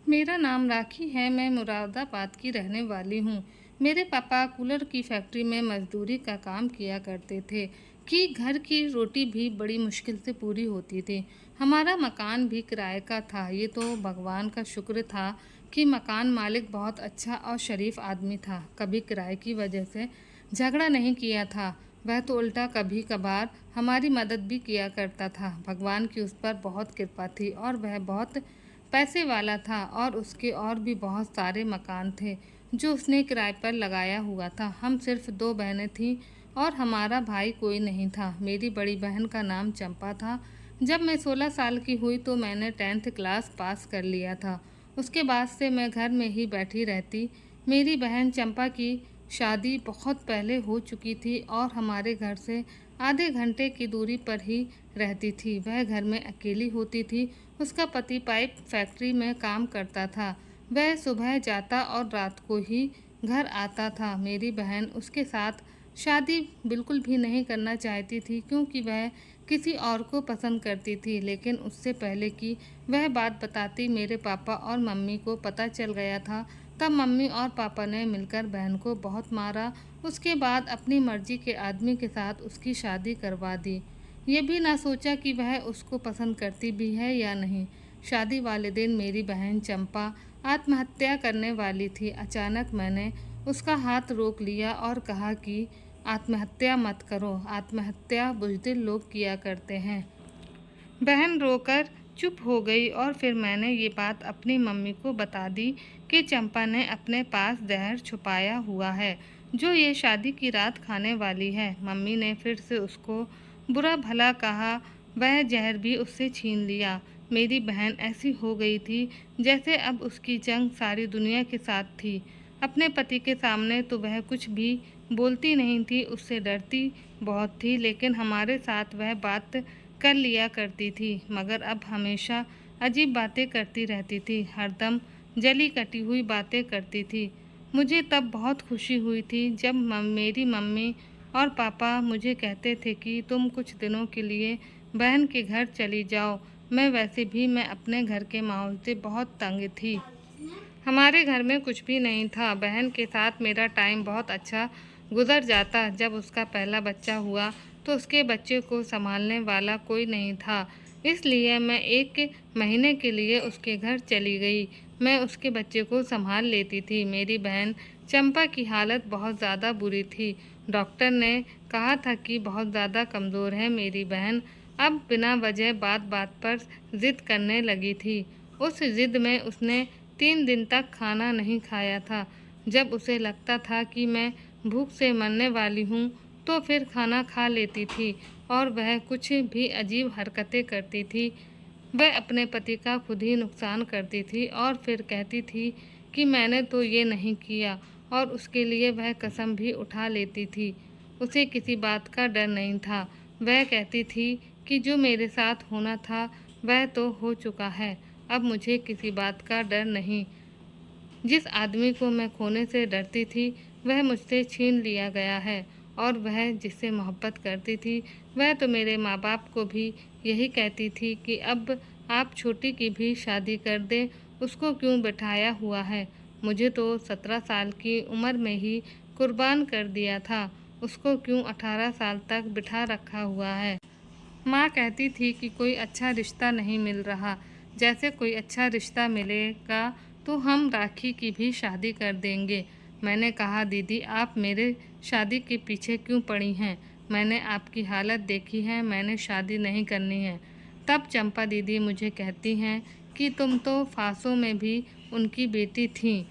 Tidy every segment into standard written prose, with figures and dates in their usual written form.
मेरा नाम राखी है। मैं मुरादाबाद की रहने वाली हूँ। मेरे पापा कूलर की फैक्ट्री में मजदूरी का काम किया करते थे कि घर की रोटी भी बड़ी मुश्किल से पूरी होती थी। हमारा मकान भी किराए का था। ये तो भगवान का शुक्र था कि मकान मालिक बहुत अच्छा और शरीफ आदमी था। कभी किराए की वजह से झगड़ा नहीं किया था। वह तो उल्टा कभी कभार हमारी मदद भी किया करता था। भगवान की उस पर बहुत कृपा थी और वह बहुत पैसे वाला था और उसके और भी बहुत सारे मकान थे जो उसने किराए पर लगाया हुआ था। हम सिर्फ दो बहनें थीं और हमारा भाई कोई नहीं था। मेरी बड़ी बहन का नाम चंपा था। जब मैं 16 साल की हुई तो मैंने 10th क्लास पास कर लिया था। उसके बाद से मैं घर में ही बैठी रहती। मेरी बहन चंपा की शादी बहुत पहले हो चुकी थी और हमारे घर से आधे घंटे की दूरी पर ही रहती थी। वह घर में अकेली होती थी। उसका पति पाइप फैक्ट्री में काम करता था। वह सुबह जाता और रात को ही घर आता था। मेरी बहन उसके साथ शादी बिल्कुल भी नहीं करना चाहती थी क्योंकि वह किसी और को पसंद करती थी। लेकिन उससे पहले कि वह बात बताती मेरे पापा और मम्मी को पता चल गया था। तब मम्मी और पापा ने मिलकर बहन को बहुत मारा। उसके बाद अपनी मर्जी के आदमी के साथ उसकी शादी करवा दी। ये भी ना सोचा कि वह उसको पसंद करती भी है या नहीं। शादी वाले दिन मेरी बहन चंपा आत्महत्या करने वाली थी। अचानक मैंने उसका हाथ रोक लिया और कहा कि आत्महत्या मत करो। आत्महत्या बुज़दिल लोग किया करते हैं। बहन रोकर चुप हो गई और फिर मैंने ये बात अपनी मम्मी को बता दी कि चंपा ने अपने पास जहर छुपाया हुआ है जो ये शादी की रात खाने वाली है। मम्मी ने फिर से उसको बुरा भला कहा। वह जहर भी उससे छीन लिया। मेरी बहन ऐसी हो गई थी जैसे अब उसकी जंग सारी दुनिया के साथ थी। अपने पति के सामने तो वह कुछ भी बोलती नहीं थी, उससे डरती बहुत थी। लेकिन हमारे साथ वह बात कर लिया करती थी, मगर अब हमेशा अजीब बातें करती रहती थी। हरदम जली कटी हुई बातें करती थी। मुझे तब बहुत खुशी हुई थी जब मेरी मम्मी और पापा मुझे कहते थे कि तुम कुछ दिनों के लिए बहन के घर चली जाओ। मैं अपने घर के माहौल से बहुत तंग थी। हमारे घर में कुछ भी नहीं था। बहन के साथ मेरा टाइम बहुत अच्छा गुजर जाता। जब उसका पहला बच्चा हुआ तो उसके बच्चे को संभालने वाला कोई नहीं था, इसलिए मैं 1 महीने के लिए उसके घर चली गई। मैं उसके बच्चे को संभाल लेती थी। मेरी बहन चंपा की हालत बहुत ज़्यादा बुरी थी। डॉक्टर ने कहा था कि बहुत ज़्यादा कमज़ोर है। मेरी बहन अब बिना वजह बात बात पर ज़िद करने लगी थी। उस ज़िद में उसने 3 दिन तक खाना नहीं खाया था। जब उसे लगता था कि मैं भूख से मरने वाली हूँ तो फिर खाना खा लेती थी और वह कुछ भी अजीब हरकतें करती थी। वह अपने पति का खुद ही नुकसान करती थी और फिर कहती थी कि मैंने तो ये नहीं किया, और उसके लिए वह कसम भी उठा लेती थी। उसे किसी बात का डर नहीं था। वह कहती थी कि जो मेरे साथ होना था वह तो हो चुका है, अब मुझे किसी बात का डर नहीं। जिस आदमी को मैं खोने से डरती थी वह मुझसे छीन लिया गया है, और वह जिससे मोहब्बत करती थी वह तो मेरे माँ बाप को भी यही कहती थी कि अब आप छोटी की भी शादी कर दें, उसको क्यों बिठाया हुआ है। मुझे तो 17 साल की उम्र में ही कुर्बान कर दिया था, उसको क्यों 18 साल तक बिठा रखा हुआ है। माँ कहती थी कि कोई अच्छा रिश्ता नहीं मिल रहा, जैसे कोई अच्छा रिश्ता मिलेगा तो हम राखी की भी शादी कर देंगे। मैंने कहा दीदी आप मेरे शादी के पीछे क्यों पड़ी हैं, मैंने आपकी हालत देखी है, मैंने शादी नहीं करनी है। तब चंपा दीदी मुझे कहती हैं कि तुम तो फांसों में भी उनकी बेटी थीं,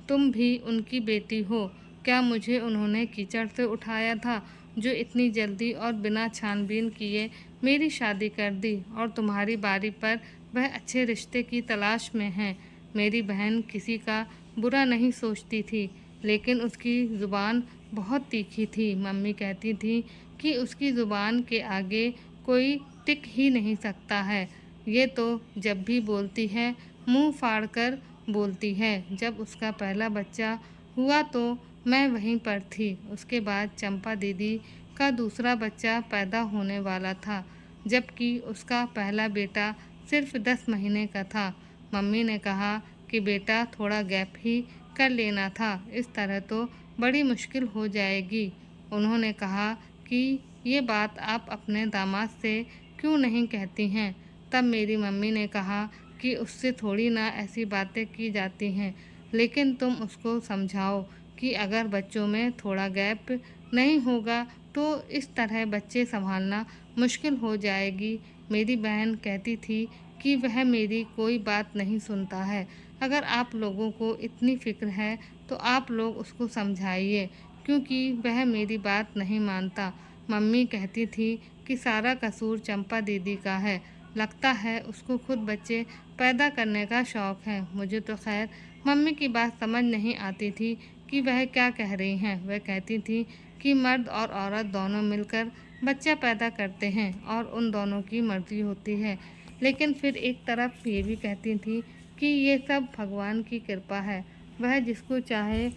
तुम भी उनकी बेटी हो। क्या मुझे उन्होंने कीचड़ से उठाया था जो इतनी जल्दी और बिना छानबीन किए मेरी शादी कर दी, और तुम्हारी बारी पर वह अच्छे रिश्ते की तलाश में है। मेरी बहन किसी का बुरा नहीं सोचती थी, लेकिन उसकी ज़ुबान बहुत तीखी थी। मम्मी कहती थी कि उसकी ज़ुबान के आगे कोई टिक ही नहीं सकता है। ये तो जब भी बोलती है मुंह फाड़ कर बोलती है। जब उसका पहला बच्चा हुआ तो मैं वहीं पर थी। उसके बाद चंपा दीदी का दूसरा बच्चा पैदा होने वाला था, जबकि उसका पहला बेटा सिर्फ 10 महीने का था। मम्मी ने कहा कि बेटा थोड़ा गैप ही कर लेना था, इस तरह तो बड़ी मुश्किल हो जाएगी। उन्होंने कहा कि ये बात आप अपने दामाद से क्यों नहीं कहती हैं? तब मेरी मम्मी ने कहा कि उससे थोड़ी ना ऐसी बातें की जाती हैं, लेकिन तुम उसको समझाओ कि अगर बच्चों में थोड़ा गैप नहीं होगा तो इस तरह बच्चे संभालना मुश्किल हो जाएगी। मेरी बहन कहती थी कि वह मेरी कोई बात नहीं सुनता है। अगर आप लोगों को इतनी फ़िक्र है तो आप लोग उसको समझाइए, क्योंकि वह मेरी बात नहीं मानता। मम्मी कहती थी कि सारा कसूर चंपा दीदी का है, लगता है उसको खुद बच्चे पैदा करने का शौक़ है। मुझे तो खैर मम्मी की बात समझ नहीं आती थी कि वह क्या कह रही हैं। वह कहती थी कि मर्द और औरत दोनों मिलकर बच्चा पैदा करते हैं और उन दोनों की मर्ज़ी होती है, लेकिन फिर एक तरफ ये भी कहती थी कि ये सब भगवान की कृपा है, वह जिसको चाहे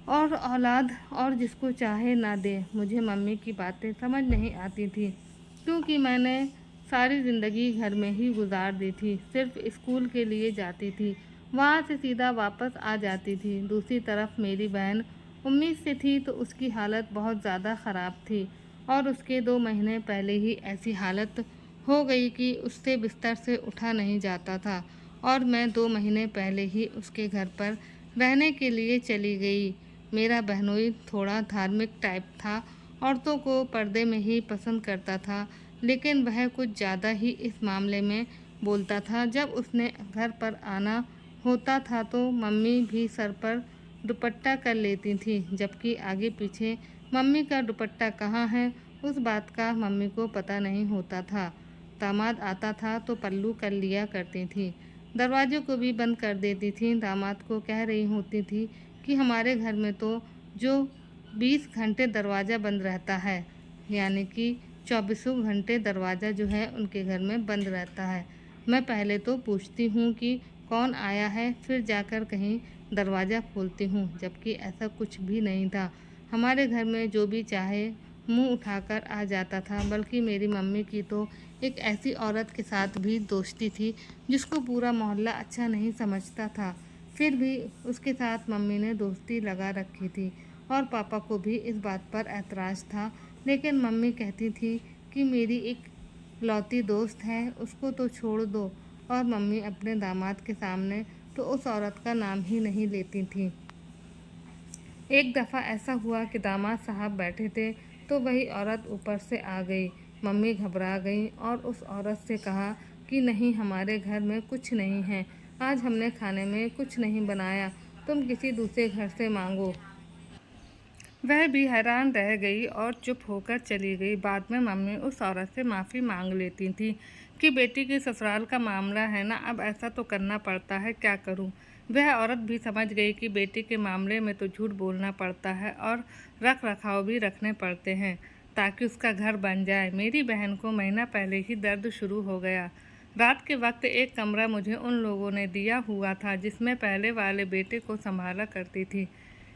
और औलाद और जिसको चाहे ना दे। मुझे मम्मी की बातें समझ नहीं आती थी, क्योंकि मैंने सारी ज़िंदगी घर में ही गुजार दी थी। सिर्फ स्कूल के लिए जाती थी, वहाँ से सीधा वापस आ जाती थी। दूसरी तरफ मेरी बहन उम्मीद से थी तो उसकी हालत बहुत ज़्यादा ख़राब थी और उसके 2 महीने पहले ही ऐसी हालत हो गई कि उससे बिस्तर से उठा नहीं जाता था और मैं 2 महीने पहले ही उसके घर पर रहने के लिए चली गई। मेरा बहनोई थोड़ा धार्मिक टाइप था, औरतों को पर्दे में ही पसंद करता था, लेकिन वह कुछ ज़्यादा ही इस मामले में बोलता था। जब उसने घर पर आना होता था तो मम्मी भी सर पर दुपट्टा कर लेती थी, जबकि आगे पीछे मम्मी का दुपट्टा कहाँ है उस बात का मम्मी को पता नहीं होता था। दामाद आता था तो पल्लू कर लिया करती थी, दरवाजे को भी बंद कर देती थी। दामाद को कह रही होती थी कि हमारे घर में तो जो 20 घंटे दरवाज़ा बंद रहता है, यानी कि 24 घंटे दरवाज़ा जो है उनके घर में बंद रहता है। मैं पहले तो पूछती हूँ कि कौन आया है, फिर जाकर कहीं दरवाज़ा खोलती हूँ, जबकि ऐसा कुछ भी नहीं था। हमारे घर में जो भी चाहे मुंह उठाकर आ जाता था। बल्कि मेरी मम्मी की तो एक ऐसी औरत के साथ भी दोस्ती थी जिसको पूरा मोहल्ला अच्छा नहीं समझता था, फिर भी उसके साथ मम्मी ने दोस्ती लगा रखी थी और पापा को भी इस बात पर ऐतराज़ था। लेकिन मम्मी कहती थी कि मेरी एक लौती दोस्त है, उसको तो छोड़ दो। और मम्मी अपने दामाद के सामने तो उस औरत का नाम ही नहीं लेती थी। एक दफ़ा ऐसा हुआ कि दामाद साहब बैठे थे तो वही औरत ऊपर से आ गई। मम्मी घबरा गई और उस औरत से कहा कि नहीं, हमारे घर में कुछ नहीं है, आज हमने खाने में कुछ नहीं बनाया, तुम किसी दूसरे घर से मांगो। वह भी हैरान रह गई और चुप होकर चली गई। बाद में मम्मी उस औरत से माफ़ी मांग लेती थी कि बेटी के ससुराल का मामला है ना, अब ऐसा तो करना पड़ता है, क्या करूं। वह औरत भी समझ गई कि बेटी के मामले में तो झूठ बोलना पड़ता है और रख रखाव भी रखने पड़ते हैं ताकि उसका घर बन जाए। मेरी बहन को महीना पहले ही दर्द शुरू हो गया। रात के वक्त एक कमरा मुझे उन लोगों ने दिया हुआ था जिसमें पहले वाले बेटे को संभाला करती थी,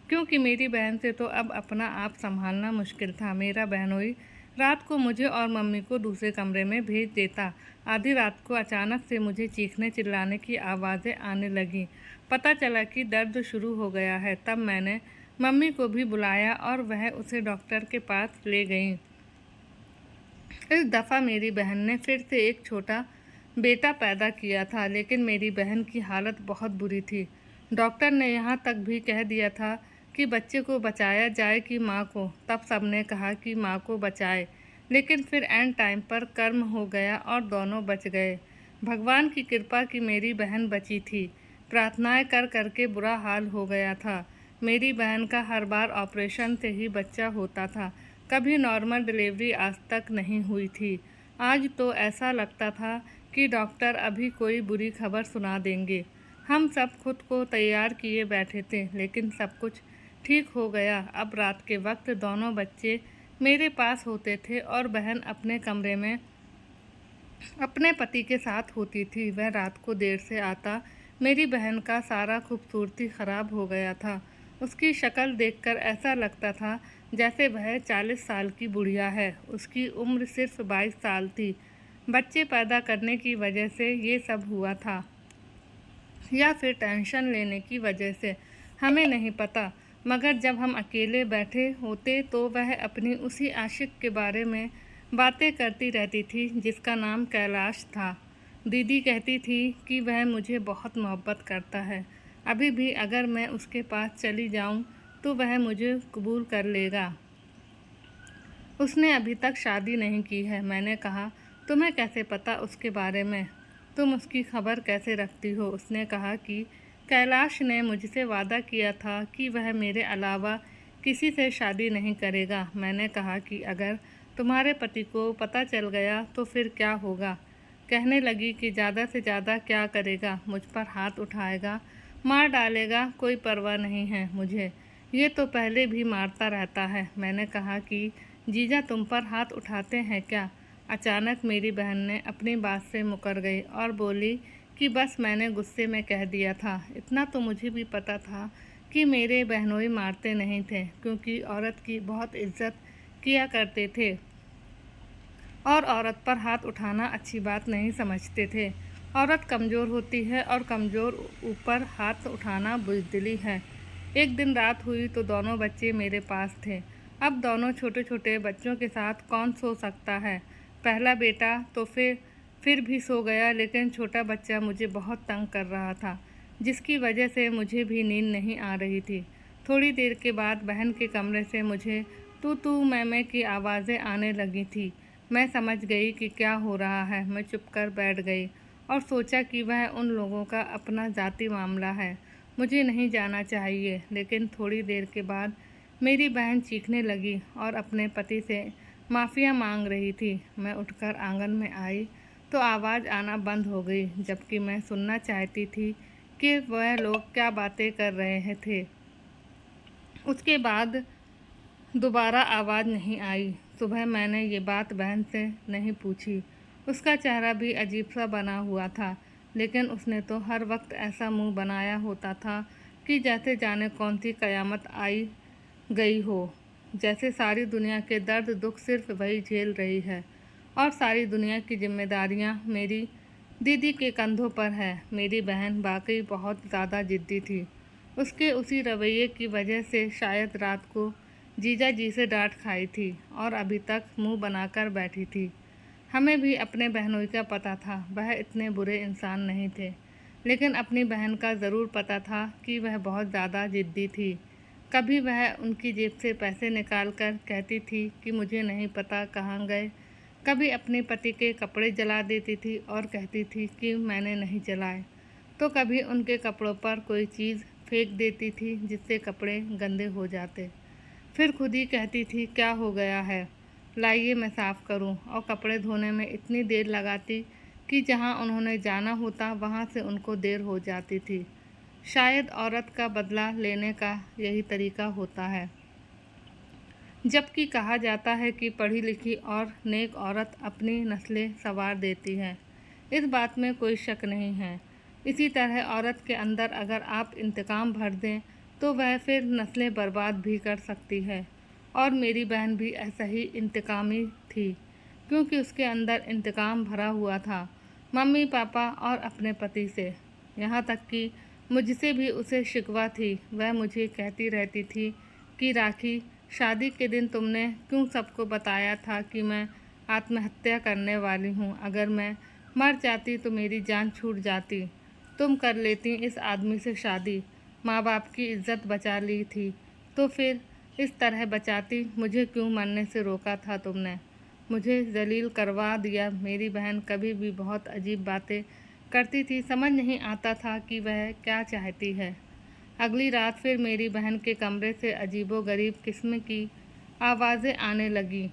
क्योंकि मेरी बहन से तो अब अपना आप संभालना मुश्किल था। मेरा बहनोई रात को मुझे और मम्मी को दूसरे कमरे में भेज देता। आधी रात को अचानक से मुझे चीखने चिल्लाने की आवाज़ें आने लगीं। पता चला कि दर्द शुरू हो गया है। तब मैंने मम्मी को भी बुलाया और वह उसे डॉक्टर के पास ले गई। इस दफ़ा मेरी बहन ने फिर से एक छोटा बेटा पैदा किया था, लेकिन मेरी बहन की हालत बहुत बुरी थी। डॉक्टर ने यहाँ तक भी कह दिया था कि बच्चे को बचाया जाए कि माँ को। तब सबने कहा कि माँ को बचाए, लेकिन फिर एंड टाइम पर कर्म हो गया और दोनों बच गए। भगवान की कृपा कि मेरी बहन बची थी। प्रार्थनाएं कर करके बुरा हाल हो गया था। मेरी बहन का हर बार ऑपरेशन से ही बच्चा होता था, कभी नॉर्मल डिलीवरी आज तक नहीं हुई थी। आज तो ऐसा लगता था कि डॉक्टर अभी कोई बुरी खबर सुना देंगे। हम सब खुद को तैयार किए बैठे थे, लेकिन सब कुछ ठीक हो गया। अब रात के वक्त दोनों बच्चे मेरे पास होते थे और बहन अपने कमरे में अपने पति के साथ होती थी। वह रात को देर से आता। मेरी बहन का सारा खूबसूरती ख़राब हो गया था। उसकी शक्ल देखकर ऐसा लगता था जैसे वह 40 साल की बुढ़िया है। उसकी उम्र सिर्फ 22 साल थी। बच्चे पैदा करने की वजह से ये सब हुआ था। या फिर टेंशन लेने की वजह से, हमें नहीं पता। मगर जब हम अकेले बैठे होते तो वह अपनी उसी आशिक के बारे में बातें करती रहती थी जिसका नाम कैलाश था। दीदी कहती थी कि वह मुझे बहुत मोहब्बत करता है। अभी भी अगर मैं उसके पास चली जाऊं तो वह मुझे कबूल कर लेगा। उसने अभी तक शादी नहीं की है। मैंने कहा, तुम्हें कैसे पता उसके बारे में? तुम उसकी खबर कैसे रखती हो? उसने कहा कि कैलाश ने मुझसे वादा किया था कि वह मेरे अलावा किसी से शादी नहीं करेगा। मैंने कहा कि अगर तुम्हारे पति को पता चल गया तो फिर क्या होगा? कहने लगी कि ज़्यादा से ज़्यादा क्या करेगा, मुझ पर हाथ उठाएगा, मार डालेगा, कोई परवाह नहीं है मुझे, ये तो पहले भी मारता रहता है। मैंने कहा कि जीजा तुम पर हाथ उठाते हैं क्या? अचानक मेरी बहन ने अपनी बात से मुकर गई और बोली कि बस मैंने गुस्से में कह दिया था। इतना तो मुझे भी पता था कि मेरे बहनोई मारते नहीं थे, क्योंकि औरत की बहुत इज्जत किया करते थे और औरत पर हाथ उठाना अच्छी बात नहीं समझते थे। औरत कमज़ोर होती है और कमज़ोर ऊपर हाथ उठाना बुज़दिली है। एक दिन रात हुई तो दोनों बच्चे मेरे पास थे। अब दोनों छोटे छोटे बच्चों के साथ कौन सो सकता है? पहला बेटा तो फिर भी सो गया, लेकिन छोटा बच्चा मुझे बहुत तंग कर रहा था, जिसकी वजह से मुझे भी नींद नहीं आ रही थी। थोड़ी देर के बाद बहन के कमरे से मुझे तू तू मैं की आवाज़ें आने लगी थी। मैं समझ गई कि क्या हो रहा है। मैं चुपकर बैठ गई और सोचा कि वह उन लोगों का अपना ज़ाती मामला है, मुझे नहीं जाना चाहिए। लेकिन थोड़ी देर के बाद मेरी बहन चीखने लगी और अपने पति से माफ़िया मांग रही थी। मैं उठकर आंगन में आई तो आवाज़ आना बंद हो गई, जबकि मैं सुनना चाहती थी कि वह लोग क्या बातें कर रहे थे। उसके बाद दोबारा आवाज़ नहीं आई। सुबह मैंने ये बात बहन से नहीं पूछी। उसका चेहरा भी अजीब सा बना हुआ था, लेकिन उसने तो हर वक्त ऐसा मुंह बनाया होता था कि जैसे जाने कौन सी कयामत आई गई हो, जैसे सारी दुनिया के दर्द दुख सिर्फ वही झेल रही है और सारी दुनिया की जिम्मेदारियां मेरी दीदी के कंधों पर है। मेरी बहन वाकई बहुत ज़्यादा ज़िद्दी थी। उसके उसी रवैये की वजह से शायद रात को जीजा जी से डांट खाई थी और अभी तक मुंह बनाकर बैठी थी। हमें भी अपने बहनोई का पता था, वह इतने बुरे इंसान नहीं थे, लेकिन अपनी बहन का ज़रूर पता था कि वह बहुत ज़्यादा ज़िद्दी थी। कभी वह उनकी जेब से पैसे निकाल कर कहती थी कि मुझे नहीं पता कहाँ गए। कभी अपने पति के कपड़े जला देती थी और कहती थी कि मैंने नहीं जलाए। तो कभी उनके कपड़ों पर कोई चीज़ फेंक देती थी जिससे कपड़े गंदे हो जाते। फिर खुद ही कहती थी क्या हो गया है, लाइए मैं साफ़ करूं, और कपड़े धोने में इतनी देर लगाती कि जहां उन्होंने जाना होता वहां से उनको देर हो जाती थी। शायद औरत का बदला लेने का यही तरीका होता है। जबकि कहा जाता है कि पढ़ी लिखी और नेक औरत अपनी नस्लें संवार देती है, इस बात में कोई शक नहीं है। इसी तरह औरत के अंदर अगर आप इंतकाम भर दें तो वह फिर नस्लें बर्बाद भी कर सकती है। और मेरी बहन भी ऐसा ही इंतकामी थी, क्योंकि उसके अंदर इंतकाम भरा हुआ था, मम्मी पापा और अपने पति से। यहाँ तक कि मुझसे भी उसे शिकवा थी। वह मुझे कहती रहती थी कि राखी, शादी के दिन तुमने क्यों सबको बताया था कि मैं आत्महत्या करने वाली हूँ? अगर मैं मर जाती तो मेरी जान छूट जाती, तुम कर लेती इस आदमी से शादी, माँ बाप की इज्जत बचा ली थी, तो फिर इस तरह बचाती, मुझे क्यों मरने से रोका था तुमने? मुझे जलील करवा दिया। मेरी बहन कभी भी बहुत अजीब बातें करती थी, समझ नहीं आता था कि वह क्या चाहती है। अगली रात फिर मेरी बहन के कमरे से अजीबोगरीब किस्म की आवाज़ें आने लगी।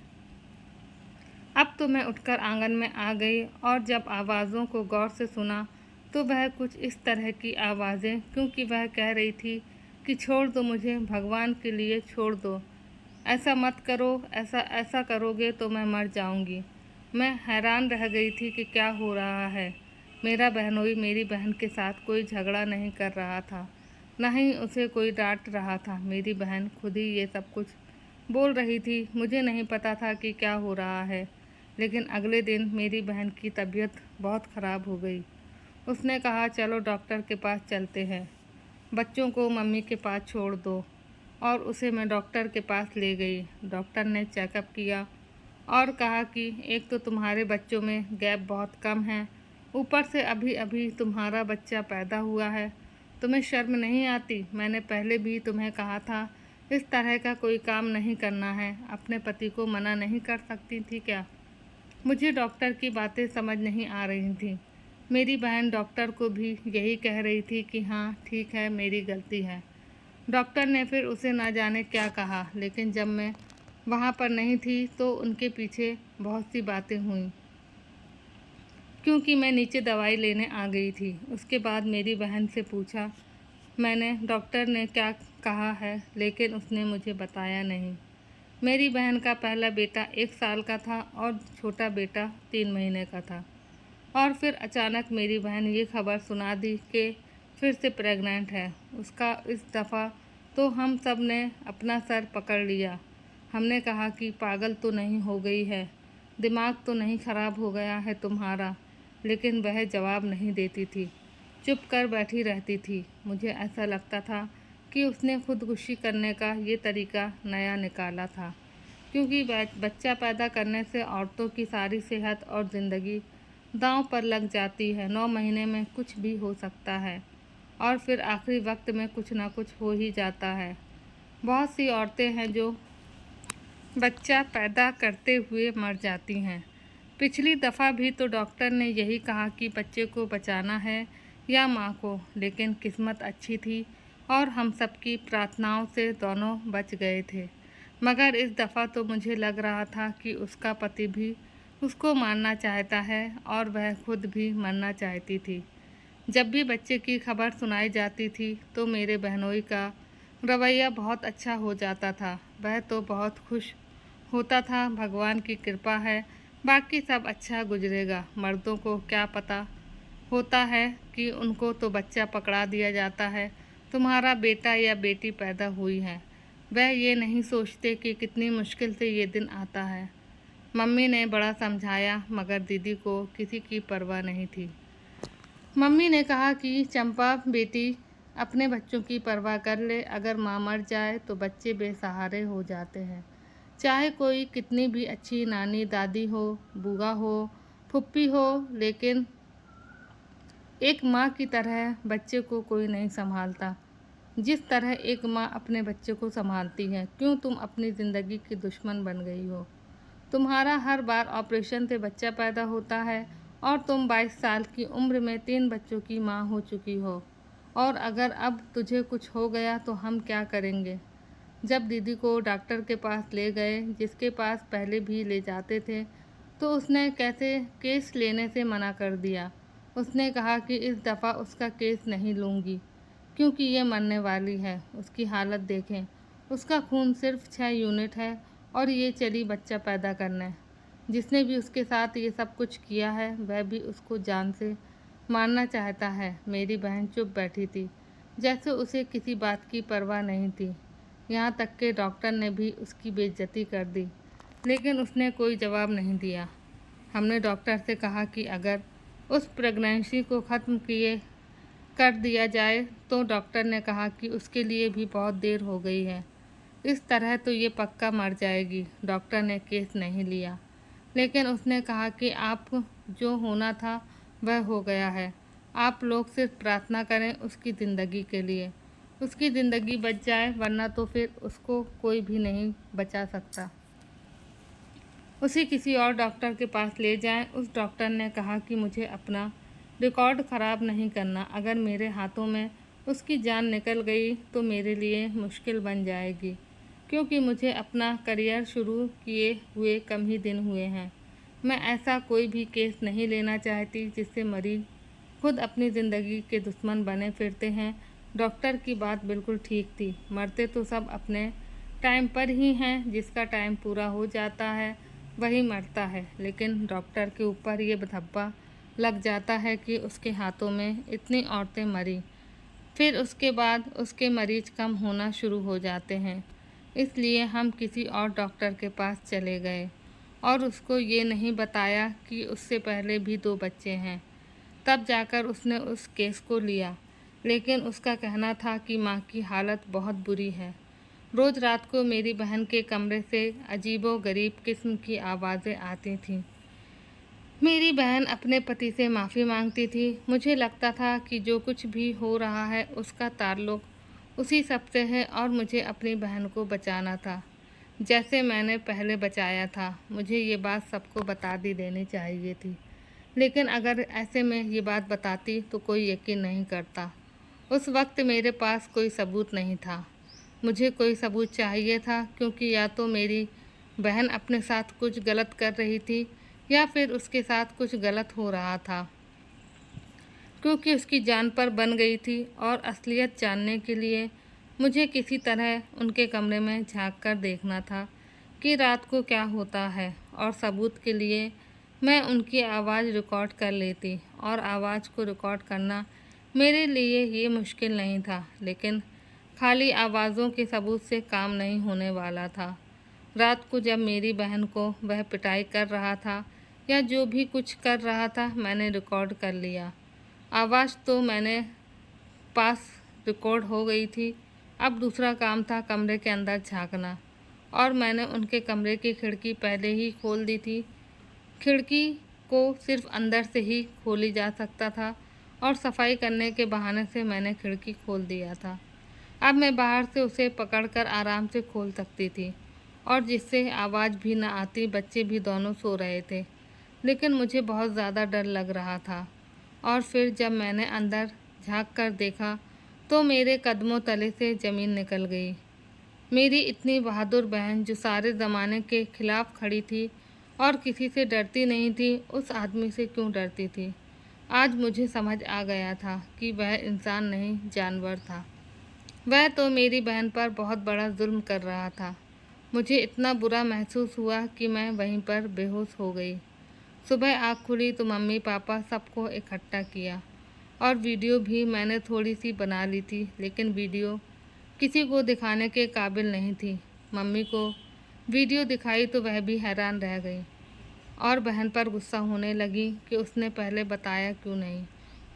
अब तो मैं उठकर आंगन में आ गई और जब आवाज़ों को गौर से सुना तो वह कुछ इस तरह की आवाज़ें, क्योंकि वह कह रही थी कि छोड़ दो मुझे, भगवान के लिए छोड़ दो, ऐसा मत करो, ऐसा ऐसा करोगे तो मैं मर जाऊंगी। मैं हैरान रह गई थी कि क्या हो रहा है। मेरा बहनोई मेरी बहन के साथ कोई झगड़ा नहीं कर रहा था, न ही उसे कोई डांट रहा था। मेरी बहन खुद ही ये सब कुछ बोल रही थी। मुझे नहीं पता था कि क्या हो रहा है। लेकिन अगले दिन मेरी बहन की तबीयत बहुत ख़राब हो गई। उसने कहा, चलो डॉक्टर के पास चलते हैं, बच्चों को मम्मी के पास छोड़ दो। और उसे मैं डॉक्टर के पास ले गई। डॉक्टर ने चेकअप किया और कहा कि एक तो तुम्हारे बच्चों में गैप बहुत कम है, ऊपर से अभी अभी तुम्हारा बच्चा पैदा हुआ है। तुम्हें शर्म नहीं आती? मैंने पहले भी तुम्हें कहा था, इस तरह का कोई काम नहीं करना है। अपने पति को मना नहीं कर सकती थी क्या? मुझे डॉक्टर की बातें समझ नहीं आ रही थी। मेरी बहन डॉक्टर को भी यही कह रही थी कि हाँ ठीक है, मेरी गलती है। डॉक्टर ने फिर उसे ना जाने क्या कहा, लेकिन जब मैं वहाँ पर नहीं थी तो उनके पीछे बहुत सी बातें हुई, क्योंकि मैं नीचे दवाई लेने आ गई थी। उसके बाद मेरी बहन से पूछा मैंने, डॉक्टर ने क्या कहा है, लेकिन उसने मुझे बताया नहीं। मेरी बहन का पहला बेटा 1 साल का था और छोटा बेटा 3 महीने का था। और फिर अचानक मेरी बहन ये खबर सुना दी कि फिर से प्रेग्नेंट है। उसका इस दफ़ा तो हम सब ने अपना सर पकड़ लिया। हमने कहा कि पागल तो नहीं हो गई है, दिमाग तो नहीं ख़राब हो गया है तुम्हारा, लेकिन वह जवाब नहीं देती थी, चुप कर बैठी रहती थी। मुझे ऐसा लगता था कि उसने खुदकुशी करने का ये तरीका नया निकाला था, क्योंकि बच्चा पैदा करने से औरतों की सारी सेहत और ज़िंदगी दांव पर लग जाती है। 9 महीने में कुछ भी हो सकता है और फिर आखिरी वक्त में कुछ ना कुछ हो ही जाता है। बहुत सी औरतें हैं जो बच्चा पैदा करते हुए मर जाती हैं। पिछली दफ़ा भी तो डॉक्टर ने यही कहा कि बच्चे को बचाना है या माँ को, लेकिन किस्मत अच्छी थी और हम सबकी प्रार्थनाओं से दोनों बच गए थे। मगर इस दफ़ा तो मुझे लग रहा था कि उसका पति भी उसको मारना चाहता है और वह खुद भी मरना चाहती थी। जब भी बच्चे की खबर सुनाई जाती थी तो मेरे बहनोई का रवैया बहुत अच्छा हो जाता था। वह तो बहुत खुश होता था, भगवान की कृपा है, बाकी सब अच्छा गुजरेगा। मर्दों को क्या पता होता है कि उनको तो बच्चा पकड़ा दिया जाता है, तुम्हारा बेटा या बेटी पैदा हुई है। वह ये नहीं सोचते कि कितनी मुश्किल से ये दिन आता है। मम्मी ने बड़ा समझाया, मगर दीदी को किसी की परवाह नहीं थी। मम्मी ने कहा कि चंपा बेटी अपने बच्चों की परवाह कर ले, अगर माँ मर जाए तो बच्चे बेसहारे हो जाते हैं। चाहे कोई कितनी भी अच्छी नानी दादी हो, बुआ हो, फुप्पी हो, लेकिन एक माँ की तरह बच्चे को कोई नहीं संभालता, जिस तरह एक माँ अपने बच्चे को संभालती है। क्यों तुम अपनी ज़िंदगी की दुश्मन बन गई हो? तुम्हारा हर बार ऑपरेशन से बच्चा पैदा होता है और तुम 22 साल की उम्र में 3 बच्चों की माँ हो चुकी हो। और अगर अब तुझे कुछ हो गया तो हम क्या करेंगे? जब दीदी को डॉक्टर के पास ले गए, जिसके पास पहले भी ले जाते थे, तो उसने कैसे केस लेने से मना कर दिया। उसने कहा कि इस दफ़ा उसका केस नहीं लूँगी, क्योंकि ये मरने वाली है। उसकी हालत देखें, उसका खून सिर्फ 6 यूनिट है और ये चली बच्चा पैदा करने। जिसने भी उसके साथ ये सब कुछ किया है वह भी उसको जान से मारना चाहता है। मेरी बहन चुप बैठी थी, जैसे उसे किसी बात की परवाह नहीं थी। यहाँ तक कि डॉक्टर ने भी उसकी बेइज्जती कर दी, लेकिन उसने कोई जवाब नहीं दिया। हमने डॉक्टर से कहा कि अगर उस प्रेगनेंसी को ख़त्म किए कर दिया जाए, तो डॉक्टर ने कहा कि उसके लिए भी बहुत देर हो गई है, इस तरह तो ये पक्का मर जाएगी। डॉक्टर ने केस नहीं लिया, लेकिन उसने कहा कि आप जो होना था वह हो गया है, आप लोग सिर्फ प्रार्थना करें उसकी ज़िंदगी के लिए, उसकी ज़िंदगी बच जाए, वरना तो फिर उसको कोई भी नहीं बचा सकता। उसे किसी और डॉक्टर के पास ले जाएं। उस डॉक्टर ने कहा कि मुझे अपना रिकॉर्ड ख़राब नहीं करना, अगर मेरे हाथों में उसकी जान निकल गई तो मेरे लिए मुश्किल बन जाएगी, क्योंकि मुझे अपना करियर शुरू किए हुए कम ही दिन हुए हैं। मैं ऐसा कोई भी केस नहीं लेना चाहती जिससे मरीज खुद अपनी ज़िंदगी के दुश्मन बने फिरते हैं। डॉक्टर की बात बिल्कुल ठीक थी, मरते तो सब अपने टाइम पर ही हैं, जिसका टाइम पूरा हो जाता है वही मरता है। लेकिन डॉक्टर के ऊपर ये धब्बा लग जाता है कि उसके हाथों में इतनी औरतें मरी, फिर उसके बाद उसके मरीज कम होना शुरू हो जाते हैं। इसलिए हम किसी और डॉक्टर के पास चले गए और उसको ये नहीं बताया कि उससे पहले भी 2 बच्चे हैं। तब जाकर उसने उस केस को लिया, लेकिन उसका कहना था कि माँ की हालत बहुत बुरी है। रोज़ रात को मेरी बहन के कमरे से अजीबो-गरीब किस्म की आवाज़ें आती थीं। मेरी बहन अपने पति से माफ़ी मांगती थी। मुझे लगता था कि जो कुछ भी हो रहा है उसका ताल्लुक उसी सब से है और मुझे अपनी बहन को बचाना था, जैसे मैंने पहले बचाया था। मुझे ये बात सबको बता दी देनी चाहिए थी, लेकिन अगर ऐसे में ये बात बताती तो कोई यकीन नहीं करता। उस वक्त मेरे पास कोई सबूत नहीं था। मुझे कोई सबूत चाहिए था, क्योंकि या तो मेरी बहन अपने साथ कुछ गलत कर रही थी या फिर उसके साथ कुछ गलत हो रहा था, क्योंकि उसकी जान पर बन गई थी। और असलियत जानने के लिए मुझे किसी तरह उनके कमरे में झांक कर देखना था कि रात को क्या होता है, और सबूत के लिए मैं उनकी आवाज़ रिकॉर्ड कर लेती। और आवाज़ को रिकॉर्ड करना मेरे लिए ये मुश्किल नहीं था, लेकिन खाली आवाज़ों के सबूत से काम नहीं होने वाला था। रात को जब मेरी बहन को वह पिटाई कर रहा था या जो भी कुछ कर रहा था, मैंने रिकॉर्ड कर लिया। आवाज़ तो मैंने पास रिकॉर्ड हो गई थी। अब दूसरा काम था कमरे के अंदर झांकना, और मैंने उनके कमरे की खिड़की पहले ही खोल दी थी। खिड़की को सिर्फ अंदर से ही खोली जा सकता था, और सफाई करने के बहाने से मैंने खिड़की खोल दिया था। अब मैं बाहर से उसे पकड़कर आराम से खोल सकती थी, और जिससे आवाज़ भी न आती। बच्चे भी दोनों सो रहे थे, लेकिन मुझे बहुत ज़्यादा डर लग रहा था। और फिर जब मैंने अंदर झांक कर देखा तो मेरे कदमों तले से ज़मीन निकल गई। मेरी इतनी बहादुर बहन, जो सारे ज़माने के खिलाफ खड़ी थी और किसी से डरती नहीं थी, उस आदमी से क्यों डरती थी? आज मुझे समझ आ गया था कि वह इंसान नहीं, जानवर था। वह तो मेरी बहन पर बहुत बड़ा जुल्म कर रहा था। मुझे इतना बुरा महसूस हुआ कि मैं वहीं पर बेहोश हो गई। सुबह आँख खुली तो मम्मी पापा सबको इकट्ठा किया, और वीडियो भी मैंने थोड़ी सी बना ली थी, लेकिन वीडियो किसी को दिखाने के काबिल नहीं थी। मम्मी को वीडियो दिखाई तो वह भी हैरान रह गई, और बहन पर गुस्सा होने लगी कि उसने पहले बताया क्यों नहीं।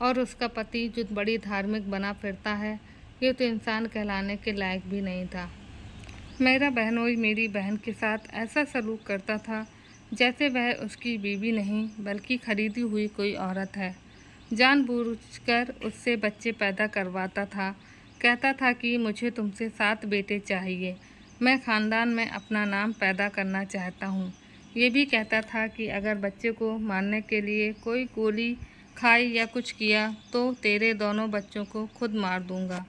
और उसका पति, जो बड़ी धार्मिक बना फिरता है, ये तो इंसान कहलाने के लायक भी नहीं था। मेरा बहनोई मेरी बहन के साथ ऐसा सलूक करता था जैसे वह उसकी बीवी नहीं, बल्कि खरीदी हुई कोई औरत है। जानबूझकर उससे बच्चे पैदा करवाता था। कहता था कि मुझे तुमसे 7 बेटे चाहिए, मैं ख़ानदान में अपना नाम पैदा करना चाहता हूँ। ये भी कहता था कि अगर बच्चे को मारने के लिए कोई गोली खाई या कुछ किया तो तेरे दोनों बच्चों को खुद मार दूँगा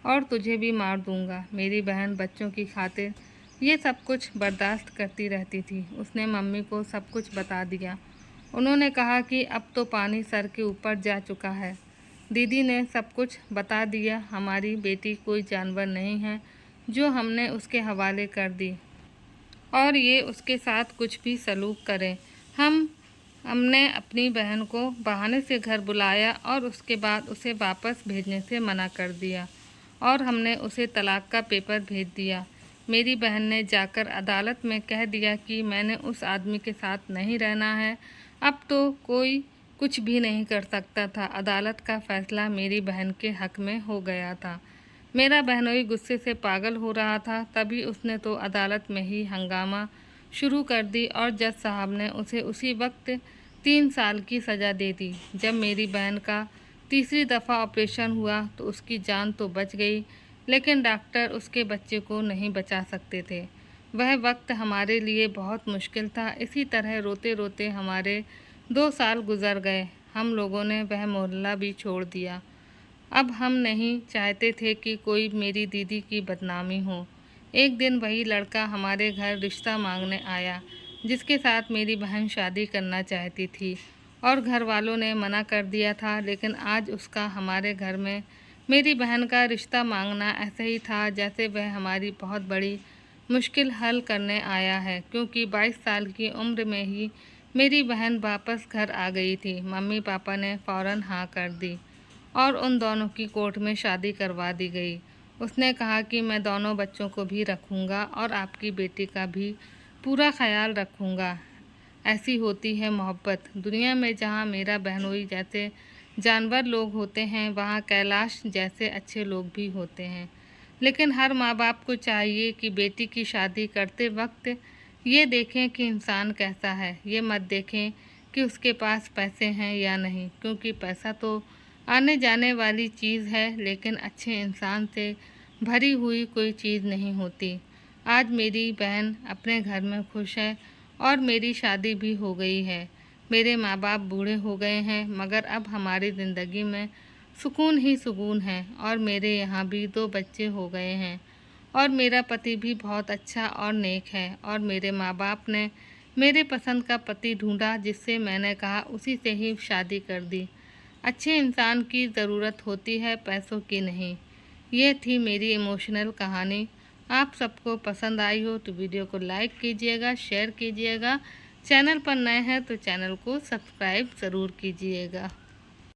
और तुझे भी मार दूँगा। मेरी बहन बच्चों की खातिर ये सब कुछ बर्दाश्त करती रहती थी। उसने मम्मी को सब कुछ बता दिया। उन्होंने कहा कि अब तो पानी सर के ऊपर जा चुका है। दीदी ने सब कुछ बता दिया। हमारी बेटी कोई जानवर नहीं है जो हमने उसके हवाले कर दी और ये उसके साथ कुछ भी सलूक करे। हमने अपनी बहन को बहाने से घर बुलाया और उसके बाद उसे वापस भेजने से मना कर दिया, और हमने उसे तलाक का पेपर भेज दिया। मेरी बहन ने जाकर अदालत में कह दिया कि मैंने उस आदमी के साथ नहीं रहना है। अब तो कोई कुछ भी नहीं कर सकता था। अदालत का फैसला मेरी बहन के हक में हो गया था। मेरा बहनोई गुस्से से पागल हो रहा था। तभी उसने तो अदालत में ही हंगामा शुरू कर दी, और जज साहब ने उसे उसी वक्त 3 साल की सज़ा दे दी। जब मेरी बहन का तीसरी दफ़ा ऑपरेशन हुआ तो उसकी जान तो बच गई, लेकिन डॉक्टर उसके बच्चे को नहीं बचा सकते थे। वह वक्त हमारे लिए बहुत मुश्किल था। इसी तरह रोते रोते हमारे 2 साल गुजर गए। हम लोगों ने वह मोहल्ला भी छोड़ दिया। अब हम नहीं चाहते थे कि कोई मेरी दीदी की बदनामी हो। एक दिन वही लड़का हमारे घर रिश्ता मांगने आया, जिसके साथ मेरी बहन शादी करना चाहती थी, और घर वालों ने मना कर दिया था। लेकिन आज उसका हमारे घर में मेरी बहन का रिश्ता मांगना ऐसा ही था जैसे वह हमारी बहुत बड़ी मुश्किल हल करने आया है, क्योंकि 22 साल की उम्र में ही मेरी बहन वापस घर आ गई थी। मम्मी पापा ने फ़ौरन हाँ कर दी और उन दोनों की कोर्ट में शादी करवा दी गई। उसने कहा कि मैं दोनों बच्चों को भी रखूँगा और आपकी बेटी का भी पूरा ख्याल रखूँगा। ऐसी होती है मोहब्बत। दुनिया में जहाँ मेरा बहनोई जैसे जानवर लोग होते हैं, वहाँ कैलाश जैसे अच्छे लोग भी होते हैं। लेकिन हर माँ बाप को चाहिए कि बेटी की शादी करते वक्त ये देखें कि इंसान कैसा है, ये मत देखें कि उसके पास पैसे हैं या नहीं, क्योंकि पैसा तो आने जाने वाली चीज़ है, लेकिन अच्छे इंसान से भरी हुई कोई चीज़ नहीं होती। आज मेरी बहन अपने घर में खुश है और मेरी शादी भी हो गई है। मेरे माँ बाप बूढ़े हो गए हैं, मगर अब हमारी ज़िंदगी में सुकून ही सुकून है और मेरे यहाँ भी 2 बच्चे हो गए हैं और मेरा पति भी बहुत अच्छा और नेक है और मेरे माँ बाप ने मेरे पसंद का पति ढूंढा, जिससे मैंने कहा उसी से ही शादी कर दी। अच्छे इंसान की ज़रूरत होती है, पैसों की नहीं। ये थी मेरी इमोशनल कहानी। आप सबको पसंद आई हो तो वीडियो को लाइक कीजिएगा, शेयर कीजिएगा। चैनल पर नए हैं तो चैनल को सब्सक्राइब ज़रूर कीजिएगा।